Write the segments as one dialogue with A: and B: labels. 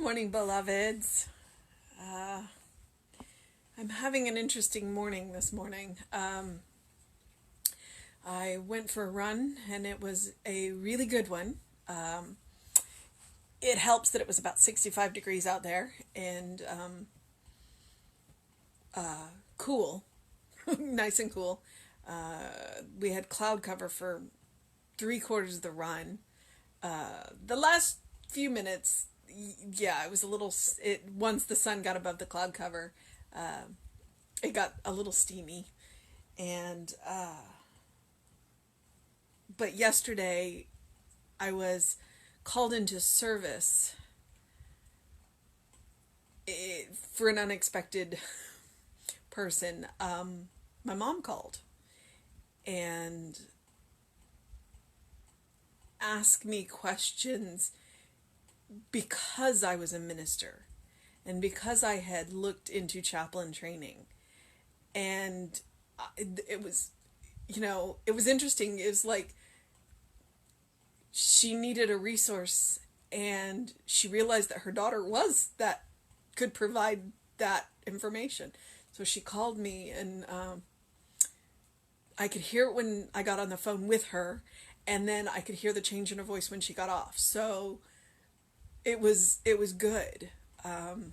A: morning, beloveds. I'm having an interesting morning this morning. I went for a run and it was a really good one. It helps that it was about 65 degrees out there and cool, nice and cool. We had cloud cover for 3/4 of the run. The last few minutes, yeah, it was a little, once the sun got above the cloud cover, it got a little steamy. And, but yesterday I was called into service for an unexpected person. My mom called and asked me questions because I was a minister and because I had looked into chaplain training. And it was, it was interesting. It was like she needed a resource and she realized that her daughter could provide that information. So she called me and I could hear it when I got on the phone with her, and then I could hear the change in her voice when she got off. So it was good. And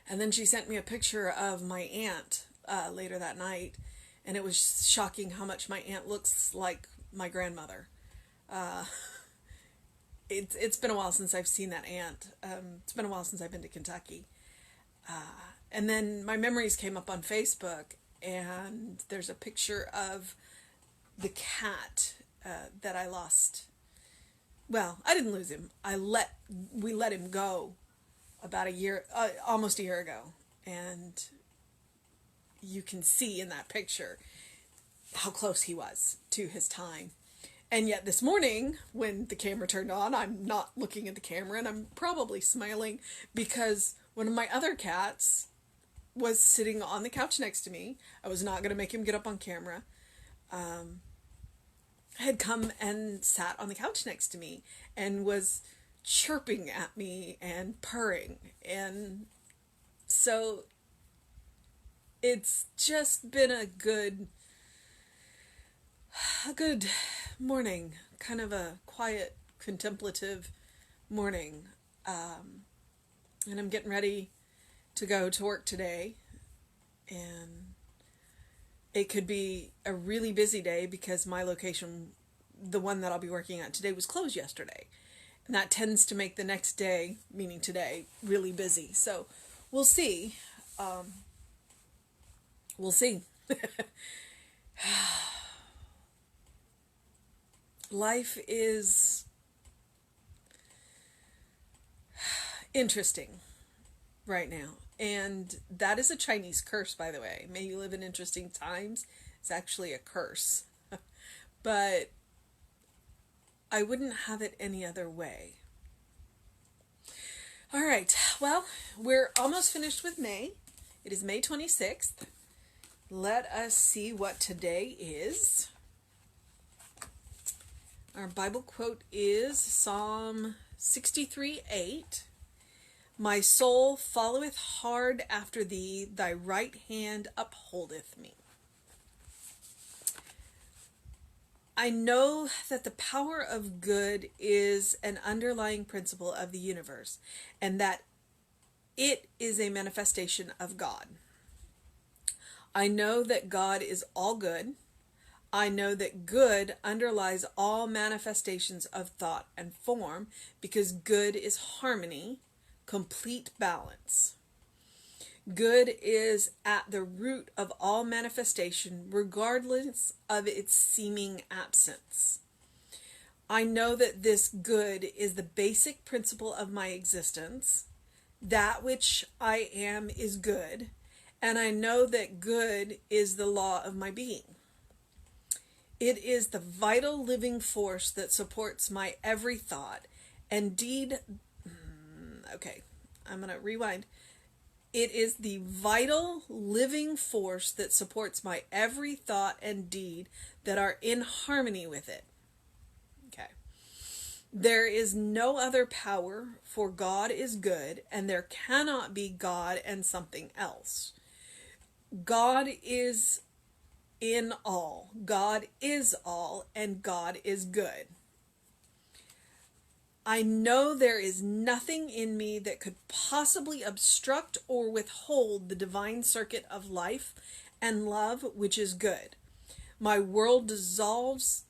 A: then she sent me a picture of my aunt later that night, and it was shocking how much my aunt looks like my grandmother. It's been a while since I've seen that aunt. It's been a while since I've been to Kentucky. And then my memories came up on Facebook, and there's a picture of the cat that I lost. Well, I didn't lose him. We let him go about almost a year ago. And you can see in that picture how close he was to his time. And yet this morning, when the camera turned on, I'm not looking at the camera, and I'm probably smiling because one of my other cats was sitting on the couch next to me. I was not going to make him get up on camera. Had come and sat on the couch next to me and was chirping at me and purring. And so it's just been a good morning, kind of a quiet, contemplative morning. And I'm getting ready to go to work today, and it could be a really busy day because my location, the one that I'll be working at today, was closed yesterday. And that tends to make the next day, meaning today, really busy. So we'll see. We'll see. Life is interesting right now. And that is a Chinese curse, by the way. May you live in interesting times. It's actually a curse. But I wouldn't have it any other way. All right. Well, we're almost finished with May. It is May 26th. Let us see what today is. Our Bible quote is Psalm 63:8. My soul followeth hard after thee, thy right hand upholdeth me. I know that the power of good is an underlying principle of the universe, and that it is a manifestation of God. I know that God is all good. I know that good underlies all manifestations of thought and form, because good is harmony, complete balance. Good is at the root of all manifestation, regardless of its seeming absence. I know that this good is the basic principle of my existence. That which I am is good, and I know that good is the law of my being. It is the vital living force that supports my every thought and deed. Okay, I'm going to rewind. It is the vital living force that supports my every thought and deed that are in harmony with it. Okay. There is no other power, for God is good, and there cannot be God and something else. God is in all. God is all, and God is good. I know there is nothing in me that could possibly obstruct or withhold the divine circuit of life and love, which is good. My word dissolves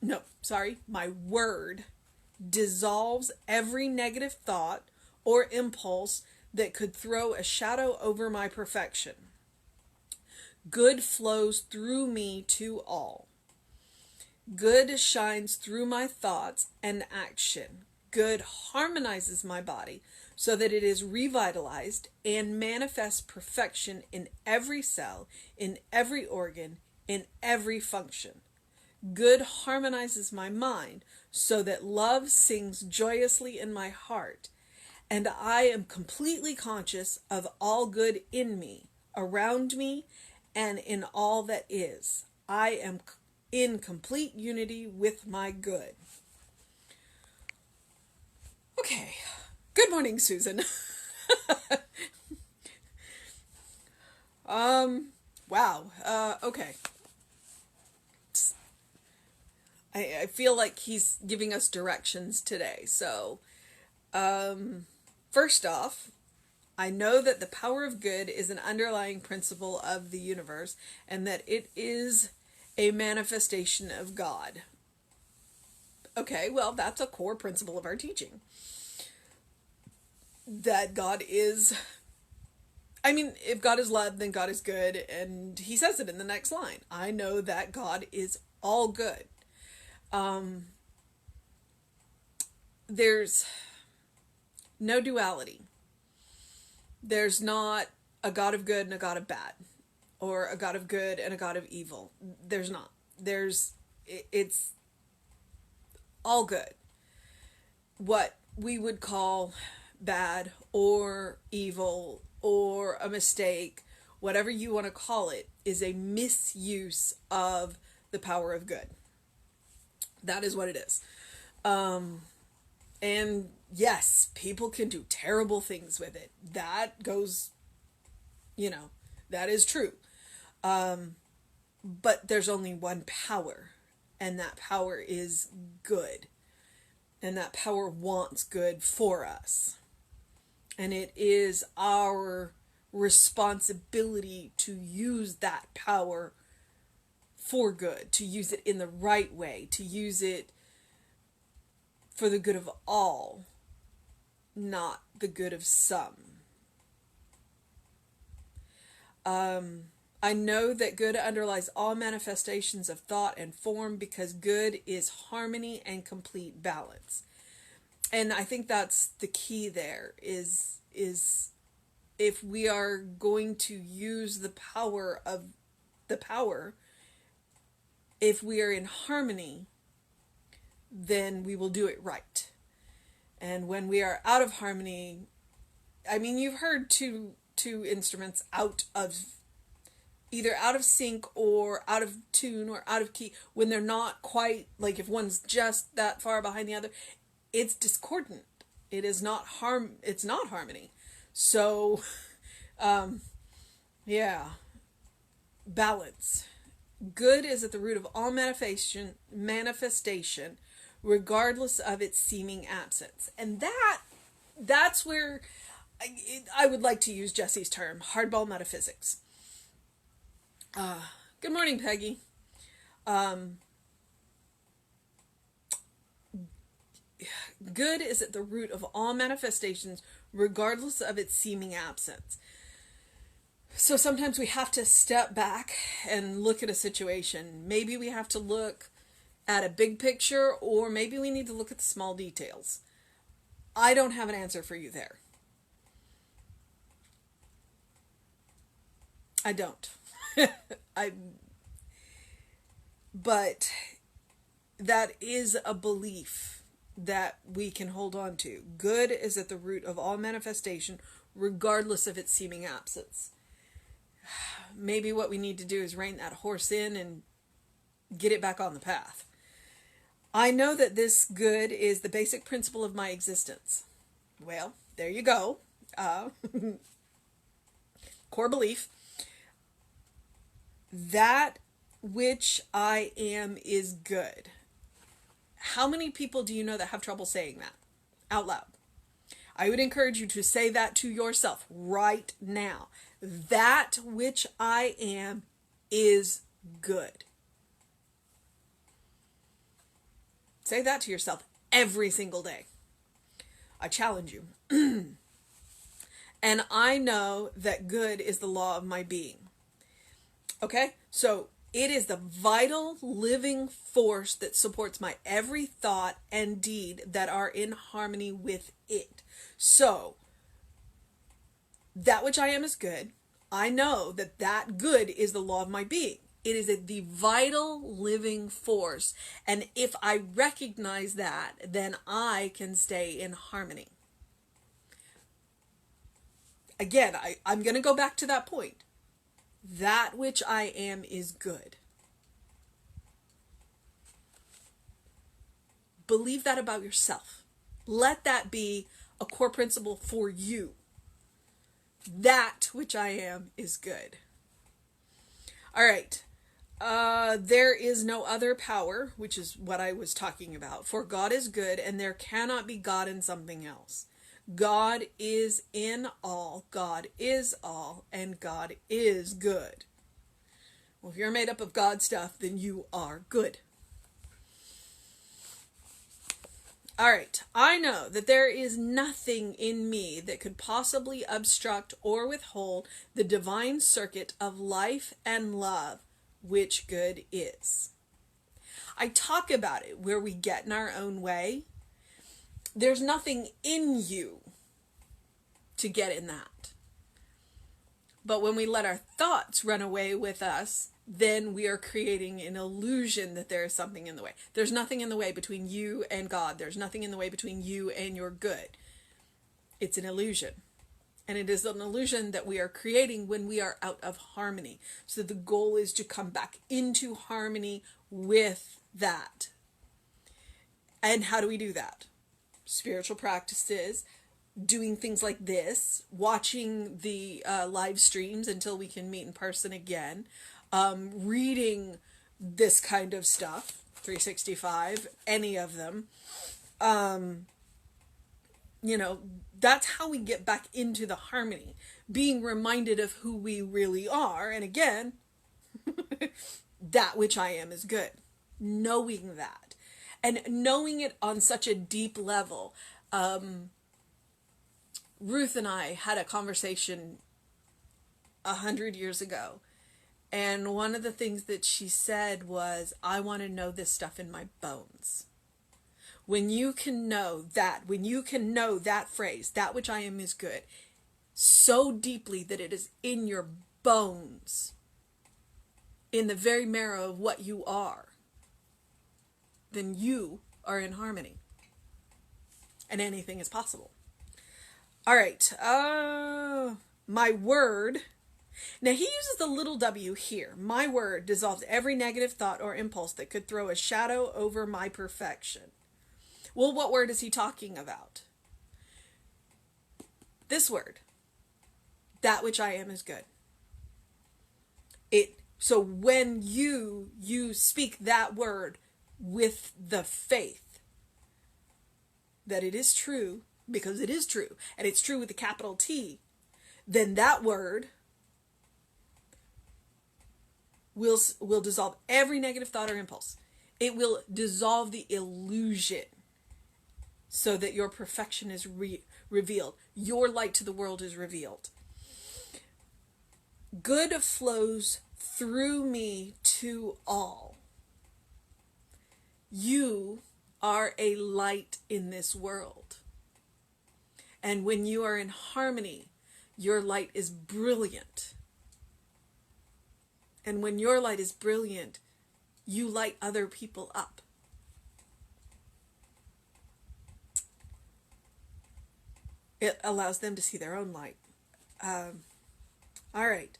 A: every negative thought or impulse that could throw a shadow over my perfection. Good flows through me to all. Good shines through my thoughts and action. Good harmonizes my body so that it is revitalized and manifests perfection in every cell, in every organ, in every function. Good harmonizes my mind so that love sings joyously in my heart, and I am completely conscious of all good in me, around me, and in all that is. I am in complete unity with my good. Okay. Good morning, Susan. Wow. Okay. I feel like he's giving us directions today. So, first off, I know that the power of good is an underlying principle of the universe and that it is a manifestation of God. Okay, well, that's a core principle of our teaching. That God is, if God is love, then God is good, and he says it in the next line. I know that God is all good. There's no duality. There's not a God of good and a God of bad, or a God of good and a God of evil. There's not. It's all good. What we would call bad or evil or a mistake, whatever you want to call it, is a misuse of the power of good. That is what it is. And yes, people can do terrible things with it. That goes, that is true. But there's only one power, and that power is good. And that power wants good for us. And it is our responsibility to use that power for good, to use it in the right way, to use it for the good of all, not the good of some. I know that good underlies all manifestations of thought and form because good is harmony and complete balance. And I think that's the key there is if we are going to use the power of the power, if we are in harmony, then we will do it right. And when we are out of harmony, you've heard two instruments either out of sync or out of tune or out of key, when they're not quite, like if one's just that far behind the other, it's discordant. It's not harmony. So, balance. Good is at the root of all manifestation, regardless of its seeming absence. And that's where I would like to use Jesse's term, hardball metaphysics. Good morning, Peggy. Good is at the root of all manifestations, regardless of its seeming absence. So sometimes we have to step back and look at a situation. Maybe we have to look at a big picture, or maybe we need to look at the small details. I don't have an answer for you there. I don't. But that is a belief that we can hold on to. Good is at the root of all manifestation, regardless of its seeming absence. Maybe what we need to do is rein that horse in and get it back on the path. I know that this good is the basic principle of my existence. Well, there you go. Uh, core belief. That which I am is good. How many people do you know that have trouble saying that out loud? I would encourage you to say that to yourself right now. That which I am is good. Say that to yourself every single day. I challenge you. And I know that good is the law of my being. Okay? So it is the vital living force that supports my every thought and deed that are in harmony with it. So, that which I am is good. I know that that good is the law of my being. It is the vital living force. And if I recognize that, then I can stay in harmony. Again, I'm going to go back to that point. That which I am is good. Believe that about yourself. Let that be a core principle for you. That which I am is good. All right. There is no other power, which is what I was talking about. For God is good, and there cannot be God in something else. God is in all, God is all, and God is good. Well, if you're made up of God stuff, then you are good. All right, I know that there is nothing in me that could possibly obstruct or withhold the divine circuit of life and love, which good is. I talk about it where we get in our own way. There's nothing in you to get in that. But when we let our thoughts run away with us, then we are creating an illusion that there is something in the way. There's nothing in the way between you and God. There's nothing in the way between you and your good. It's an illusion. And it is an illusion that we are creating when we are out of harmony. So the goal is to come back into harmony with that. And how do we do that? Spiritual practices, doing things like this, watching the live streams until we can meet in person again, reading this kind of stuff, 365, any of them. That's how we get back into the harmony, being reminded of who we really are. And again, that which I am is good. Knowing that. And knowing it on such a deep level. Ruth and I had a conversation 100 years ago. And one of the things that she said was, I want to know this stuff in my bones. When you can know that phrase, that which I am is good, so deeply that it is in your bones, in the very marrow of what you are, then you are in harmony. And anything is possible. All right. My word. Now he uses the little w here. My word dissolves every negative thought or impulse that could throw a shadow over my perfection. Well, what word is he talking about? This word. That which I am is good. So when you speak that word with the faith that it is true, because it is true, and it's true with a capital T, then that word will dissolve every negative thought or impulse. It will dissolve the illusion so that your perfection is revealed. Your light to the world is revealed. Good flows through me to all. You are a light in this world. And when you are in harmony, your light is brilliant. And when your light is brilliant, you light other people up. It allows them to see their own light. All right.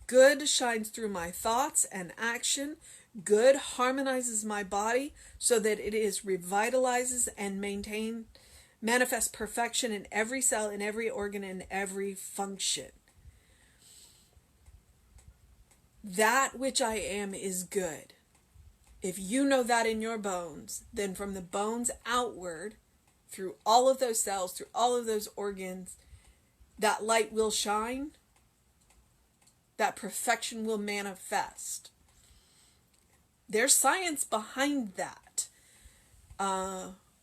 A: Good shines through my thoughts and action. Good harmonizes my body so that it is revitalizes and manifests perfection in every cell, in every organ, in every function. That which I am is good. If you know that in your bones, then from the bones outward, through all of those cells, through all of those organs, that light will shine, that perfection will manifest. There's science behind that.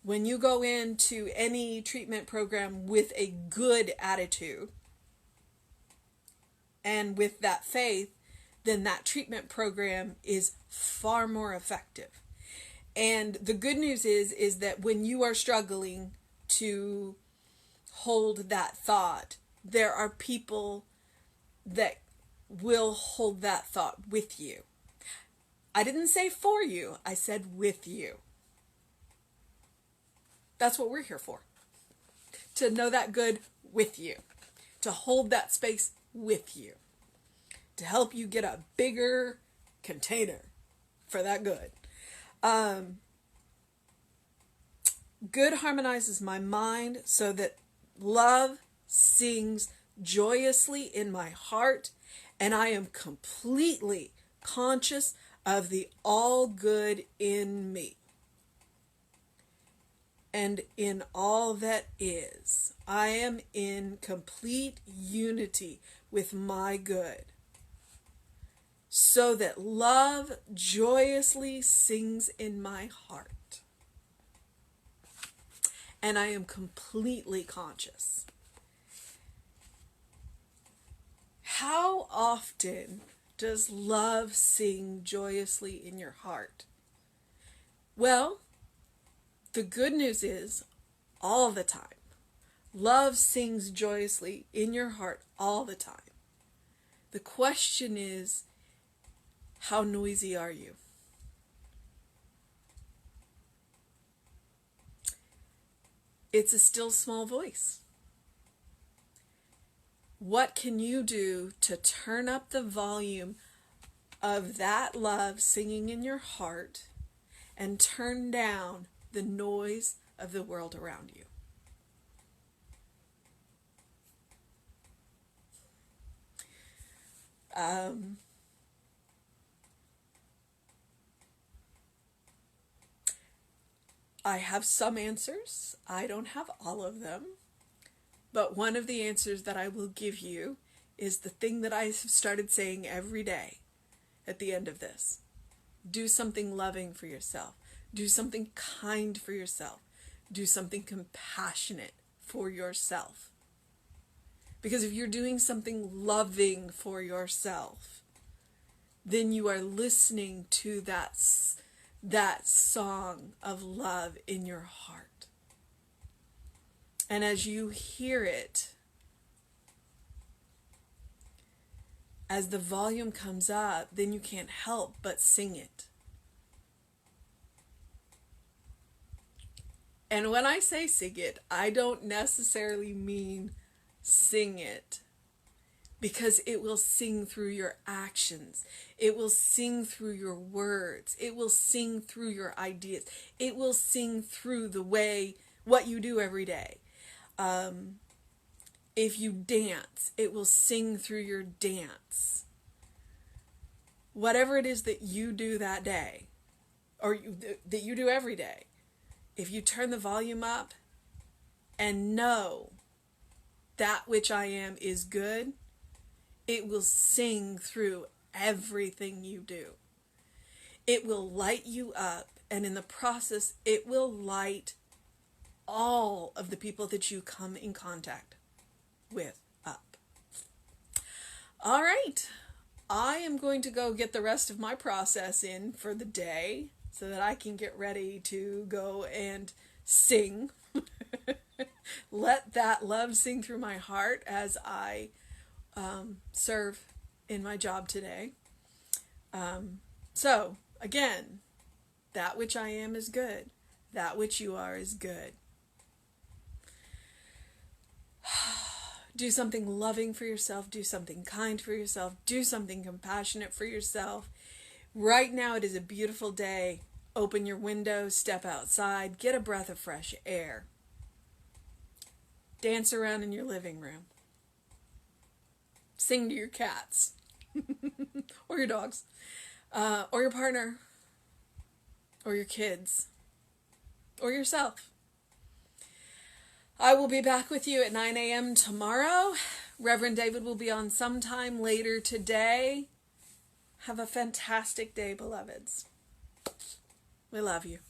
A: When you go into any treatment program with a good attitude and with that faith, then that treatment program is far more effective. And the good news is that when you are struggling to hold that thought, there are people that will hold that thought with you. I didn't say for you, I said with you. That's what we're here for. To know that good with you. To hold that space with you. To help you get a bigger container for that good. Good harmonizes my mind so that love sings joyously in my heart, and I am completely conscious of the all good in me. And in all that is, I am in complete unity with my good, so that love joyously sings in my heart. And I am completely conscious. How often does love sing joyously in your heart? Well, the good news is all the time. Love sings joyously in your heart all the time. The question is, how noisy are you? It's a still small voice. What can you do to turn up the volume of that love singing in your heart and turn down the noise of the world around you? I have some answers. I don't have all of them. But one of the answers that I will give you is the thing that I have started saying every day at the end of this. Do something loving for yourself. Do something kind for yourself. Do something compassionate for yourself. Because if you're doing something loving for yourself, then you are listening to that song of love in your heart. And as you hear it, as the volume comes up, then you can't help but sing it. And when I say sing it, I don't necessarily mean sing it, because it will sing through your actions. It will sing through your words. It will sing through your ideas. It will sing through what you do every day. If you dance, it will sing through your dance. Whatever it is that you do that day, or that you do every day, if you turn the volume up and know that which I am is good, it will sing through everything you do. It will light you up, and in the process, it will light all of the people that you come in contact with up. All right. I am going to go get the rest of my process in for the day so that I can get ready to go and sing. Let that love sing through my heart as I serve in my job today. So, again, that which I am is good. That which you are is good. Do something loving for yourself. Do something kind for yourself. Do something compassionate for yourself. Right now it is a beautiful day. Open your window, step outside, get a breath of fresh air. Dance around in your living room. Sing to your cats. Or your dogs. Or your partner. Or your kids. Or yourself. I will be back with you at 9 a.m. tomorrow. Reverend David will be on sometime later today. Have a fantastic day, beloveds. We love you.